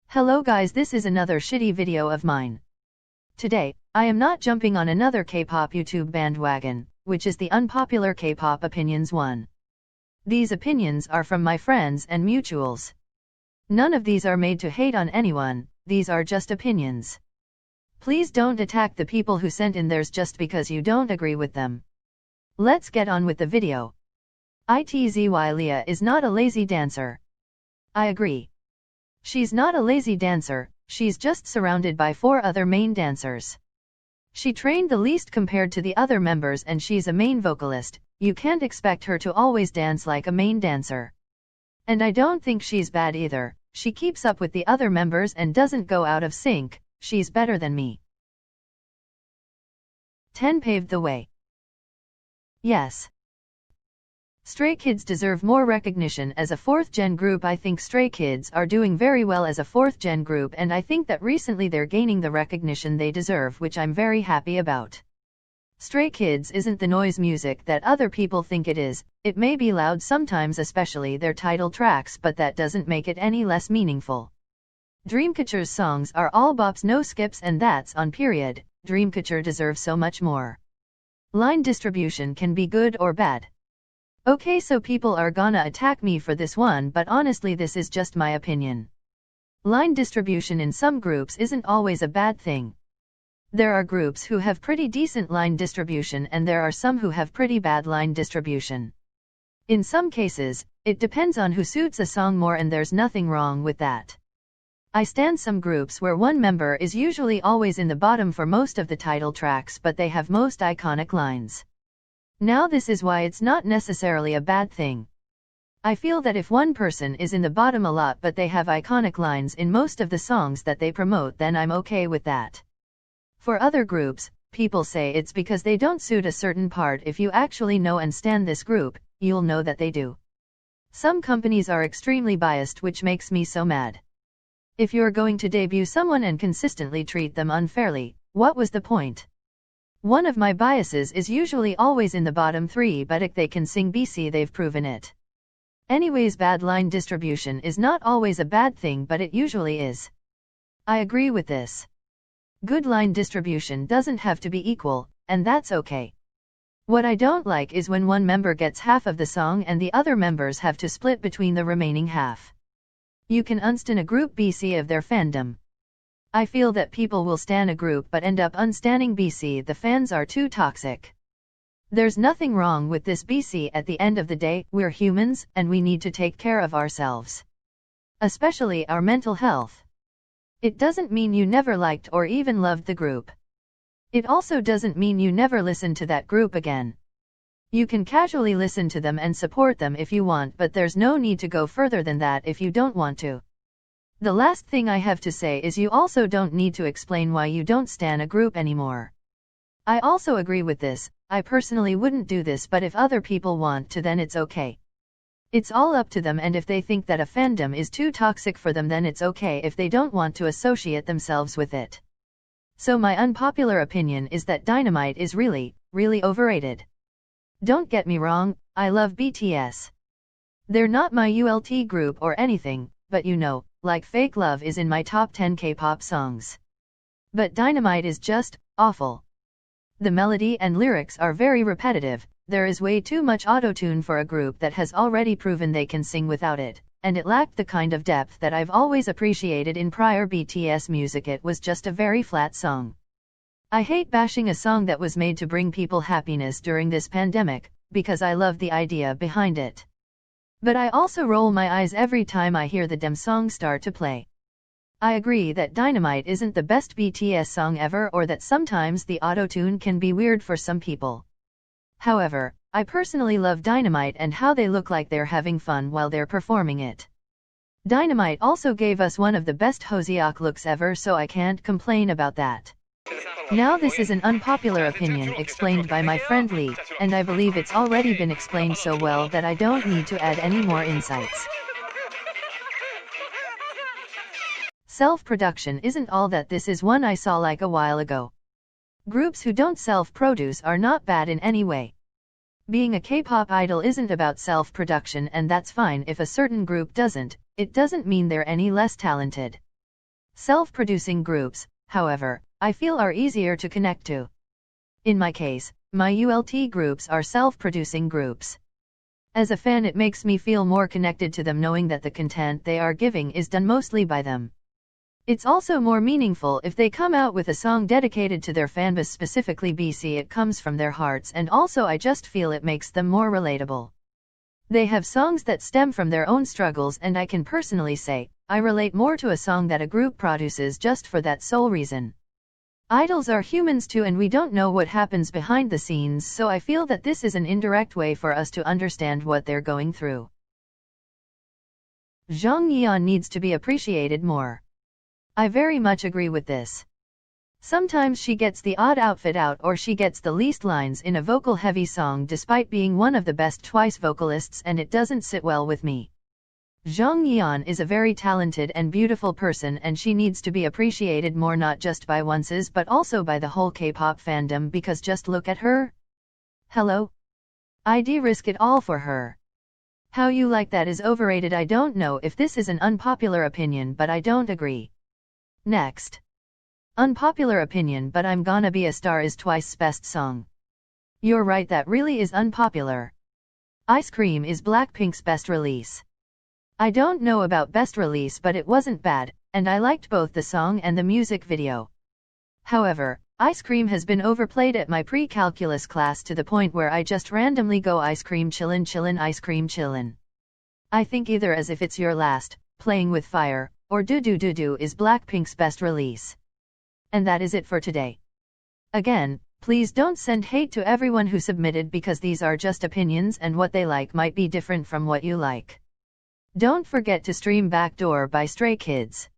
Hello guys, this is another shitty video of mine. Today, I am not jumping on another K-pop YouTube bandwagon, which is the unpopular K-pop opinions one. These opinions are from my friends and mutuals. None of these are made to hate on anyone, these are just opinions. Please don't attack the people who sent in theirs just because you don't agree with them. Let's get on with the video. ITZY Leah is not a lazy dancer. I agree. She's not a lazy dancer, she's just surrounded by 4 other main dancers. She trained the least compared to the other members and she's a main vocalist, you can't expect her to always dance like a main dancer. And I don't think she's bad either, she keeps up with the other members and doesn't go out of sync, she's better than me. 10 paved the way. Yes. Stray Kids deserve more recognition as a 4th-gen group. I think Stray Kids are doing very well as a 4th-gen group and I think that recently they're gaining the recognition they deserve, which I'm very happy about. Stray Kids isn't the noise music that other people think it is, it may be loud sometimes, especially their title tracks, but that doesn't make it any less meaningful. Dreamcatcher's songs are all bops, no skips, and that's on period. Dreamcatcher deserves so much more. Line distribution can be good or bad. Okay, so people are gonna attack me for this one, but honestly this is just my opinion. Line distribution in some groups isn't always a bad thing. There are groups who have pretty decent line distribution and there are some who have pretty bad line distribution. In some cases, it depends on who suits a song more and there's nothing wrong with that. I stand some groups where one member is usually always in the bottom for most of the title tracks but they have most iconic lines. Now this is why it's not necessarily a bad thing. I feel that if one person is in the bottom a lot but they have iconic lines in most of the songs that they promote, then I'm okay with that. For other groups, people say it's because they don't suit a certain part. If you actually know and stand this group, you'll know that they do. Some companies are extremely biased, which makes me so mad. If you're going to debut someone and consistently treat them unfairly, what was the point? One of my biases is usually always in the bottom 3, but if they can sing BC they've proven it. Anyways, bad line distribution is not always a bad thing, but it usually is. I agree with this. Good line distribution doesn't have to be equal, and that's okay. What I don't like is when one member gets half of the song and the other members have to split between the remaining half. You can unstan a group BC of their fandom. I feel that people will stan a group but end up unstanning BC. The fans are too toxic. There's nothing wrong with this BC. At the end of the day, we're humans, and we need to take care of ourselves. Especially our mental health. It doesn't mean you never liked or even loved the group. It also doesn't mean you never listen to that group again. You can casually listen to them and support them if you want, but there's no need to go further than that if you don't want to. The last thing I have to say is you also don't need to explain why you don't stan a group anymore. I also agree with this. I personally wouldn't do this, but if other people want to, then it's okay. It's all up to them, and if they think that a fandom is too toxic for them, then it's okay if they don't want to associate themselves with it. So my unpopular opinion is that Dynamite is really, really overrated. Don't get me wrong, I love BTS. They're not my ULT group or anything, but you know, like Fake Love is in my top 10 K-pop songs. But Dynamite is just awful. The melody and lyrics are very repetitive, there is way too much auto-tune for a group that has already proven they can sing without it, and it lacked the kind of depth that I've always appreciated in prior BTS music. It was just a very flat song. I hate bashing a song that was made to bring people happiness during this pandemic, because I love the idea behind it. But I also roll my eyes every time I hear the damn song start to play. I agree that Dynamite isn't the best BTS song ever, or that sometimes the auto-tune can be weird for some people. However, I personally love Dynamite and how they look like they're having fun while they're performing it. Dynamite also gave us one of the best Hoseok looks ever, so I can't complain about that. Now this is an unpopular opinion explained by my friend Leigh, and I believe it's already been explained so well that I don't need to add any more insights. Self-production isn't all that. This is one I saw like a while ago. Groups who don't self-produce are not bad in any way. Being a K-pop idol isn't about self-production, and that's fine if a certain group doesn't. It doesn't mean they're any less talented. Self-producing groups, however, I feel are easier to connect to. In my case, my ULT groups are self-producing groups. As a fan, it makes me feel more connected to them knowing that the content they are giving is done mostly by them. It's also more meaningful if they come out with a song dedicated to their fanbase, specifically BC. It comes from their hearts, and also I just feel it makes them more relatable. They have songs that stem from their own struggles, and I can personally say, I relate more to a song that a group produces just for that sole reason. Idols are humans too, and we don't know what happens behind the scenes, so I feel that this is an indirect way for us to understand what they're going through. Zhang Yian needs to be appreciated more. I very much agree with this. Sometimes she gets the odd outfit out, or she gets the least lines in a vocal-heavy song despite being one of the best Twice vocalists, and it doesn't sit well with me. Zhang Yian is a very talented and beautiful person, and she needs to be appreciated more, not just by onces but also by the whole K-pop fandom, because just look at her. Hello? I'd risk it all for her. How you like that is overrated. I don't know if this is an unpopular opinion, but I don't agree. Next. Unpopular opinion, but I'm Gonna Be a Star is Twice's best song. You're right, that really is unpopular. Ice Cream is Blackpink's best release. I don't know about best release, but it wasn't bad, and I liked both the song and the music video. However, Ice Cream has been overplayed at my pre-calculus class to the point where I just randomly go ice cream chillin' chillin' ice cream chillin'. I think either As If It's Your Last, Playing with Fire, or Do Do Do Do is Blackpink's best release. And that is it for today. Again, please don't send hate to everyone who submitted, because these are just opinions and what they like might be different from what you like. Don't forget to stream Backdoor by Stray Kids.